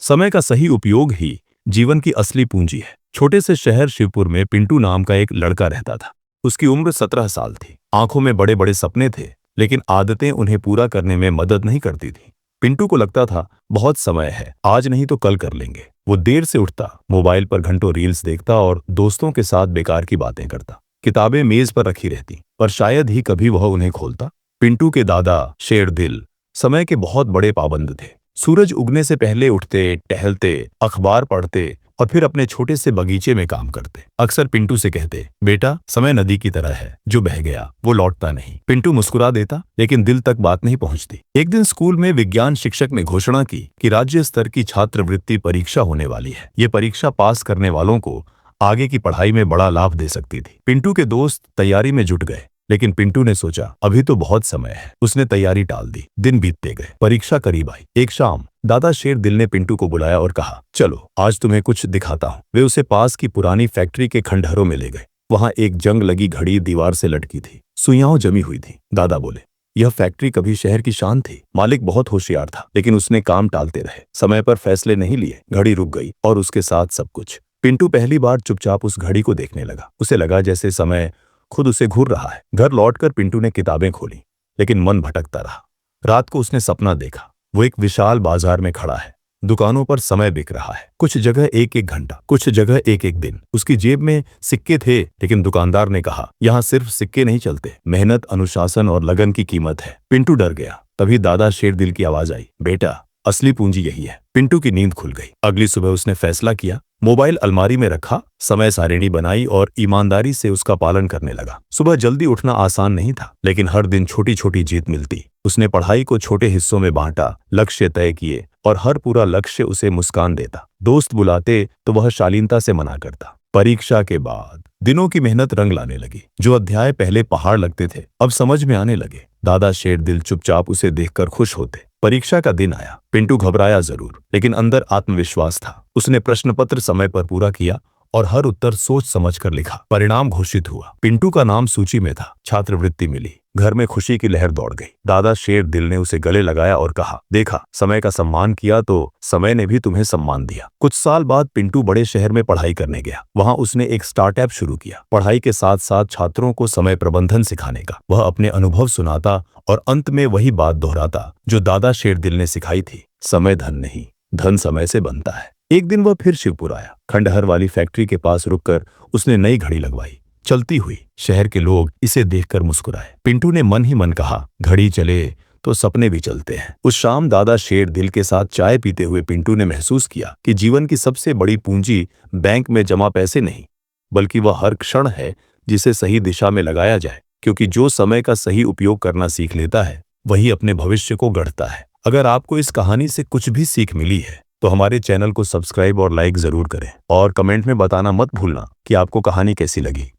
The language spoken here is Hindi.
समय का सही उपयोग ही जीवन की असली पूंजी है। छोटे से शहर शिवपुर में पिंटू नाम का एक लड़का रहता था। उसकी उम्र 17 साल थी। आंखों में बड़े बड़े सपने थे, लेकिन आदतें उन्हें पूरा करने में मदद नहीं करती थी। पिंटू को लगता था बहुत समय है, आज नहीं तो कल कर लेंगे। वो देर से उठता, मोबाइल पर घंटों रील्स देखता और दोस्तों के साथ बेकार की बातें करता। किताबें मेज पर रखी रहती, पर शायद ही कभी वह उन्हें खोलता। पिंटू के दादा शेरदिल समय के बहुत बड़े पाबंद थे। सूरज उगने से पहले उठते, टहलते, अखबार पढ़ते और फिर अपने छोटे से बगीचे में काम करते। अक्सर पिंटू से कहते, बेटा समय नदी की तरह है, जो बह गया वो लौटता नहीं। पिंटू मुस्कुरा देता, लेकिन दिल तक बात नहीं पहुंचती। एक दिन स्कूल में विज्ञान शिक्षक ने घोषणा की कि राज्य स्तर की छात्रवृत्ति परीक्षा होने वाली है। ये परीक्षा पास करने वालों को आगे की पढ़ाई में बड़ा लाभ दे सकती थी। पिंटू के दोस्त तैयारी में जुट गए, लेकिन पिंटू ने सोचा अभी तो बहुत समय है। उसने तैयारी टाल दी। दिन बीतते गए, परीक्षा करीब आई। एक शाम दादा शेरदिल ने पिंटू को बुलाया और कहा, चलो आज तुम्हें कुछ दिखाता हूँ। वे उसे पास की पुरानी फैक्ट्री के खंडहरों में ले गए। वहां एक जंग लगी घड़ी दीवार से लटकी थी, सुइयां जमी हुई थी। दादा बोले, यह फैक्ट्री कभी शहर की शान थी। मालिक बहुत होशियार था, लेकिन उसने काम टालते रहे, समय पर फैसले नहीं लिए। घड़ी रुक गई और उसके साथ सब कुछ। पिंटू पहली बार चुपचाप उस घड़ी को देखने लगा। उसे लगा जैसे समय खुद उसे घूर रहा है। घर लौटकर पिंटू ने किताबें खोली, लेकिन मन भटकता रहा। रात को उसने सपना देखा, वो एक विशाल बाजार में खड़ा है। दुकानों पर समय बिक रहा है, कुछ जगह एक एक घंटा, कुछ जगह एक एक दिन। उसकी जेब में सिक्के थे, लेकिन दुकानदार ने कहा, यहाँ सिर्फ सिक्के नहीं चलते, मेहनत, अनुशासन और लगन की कीमत है। पिंटू डर गया। तभी दादा शेरदिल की आवाज आई, बेटा असली पूंजी यही है। पिंटू की नींद खुल गई। अगली सुबह उसने फैसला किया, मोबाइल अलमारी में रखा, समय सारिणी बनाई और ईमानदारी से उसका पालन करने लगा। सुबह जल्दी उठना आसान नहीं था, लेकिन हर दिन छोटी छोटी जीत मिलती। उसने पढ़ाई को छोटे हिस्सों में बांटा, लक्ष्य तय किए और हर पूरा लक्ष्य उसे मुस्कान देता। दोस्त बुलाते तो वह शालीनता से मना करता। परीक्षा के बाद दिनों की मेहनत रंग लाने लगी। जो अध्याय पहले पहाड़ लगते थे, अब समझ में आने लगे। दादा शेरदिल चुपचाप उसे देखकर खुश होते। परीक्षा का दिन आया। पिंटू घबराया जरूर, लेकिन अंदर आत्मविश्वास था। उसने प्रश्न पत्र समय पर पूरा किया और हर उत्तर सोच समझकर लिखा। परिणाम घोषित हुआ। पिंटू का नाम सूची में था। छात्रवृत्ति मिली। घर में खुशी की लहर दौड़ गई। दादा शेरदिल ने उसे गले लगाया और कहा, देखा, समय का सम्मान किया तो समय ने भी तुम्हें सम्मान दिया। कुछ साल बाद पिंटू बड़े शहर में पढ़ाई करने गया। वहां उसने एक स्टार्टअप शुरू किया, पढ़ाई के साथ साथ छात्रों को समय प्रबंधन सिखाने का। वह अपने अनुभव सुनाता और अंत में वही बात दोहराता जो दादा शेरदिल ने सिखाई थी, समय धन नहीं, धन समय से बनता है। एक दिन वह फिर शिवपुर आया। खंडहर वाली फैक्ट्री के पास रुककर उसने नई घड़ी लगवाई, चलती हुई। शहर के लोग इसे देखकर मुस्कुराए। पिंटू ने मन ही मन कहा, घड़ी चले तो सपने भी चलते हैं। उस शाम दादा शेरदिल के साथ चाय पीते हुए पिंटू ने महसूस किया कि जीवन की सबसे बड़ी पूंजी बैंक में जमा पैसे नहीं, बल्कि वह हर क्षण है जिसे सही दिशा में लगाया जाए। क्योंकि जो समय का सही उपयोग करना सीख लेता है, वही अपने भविष्य को गढ़ता है। अगर आपको इस कहानी से कुछ भी सीख मिली है, तो हमारे चैनल को सब्सक्राइब और लाइक जरूर करें और कमेंट में बताना मत भूलना कि आपको कहानी कैसी लगी।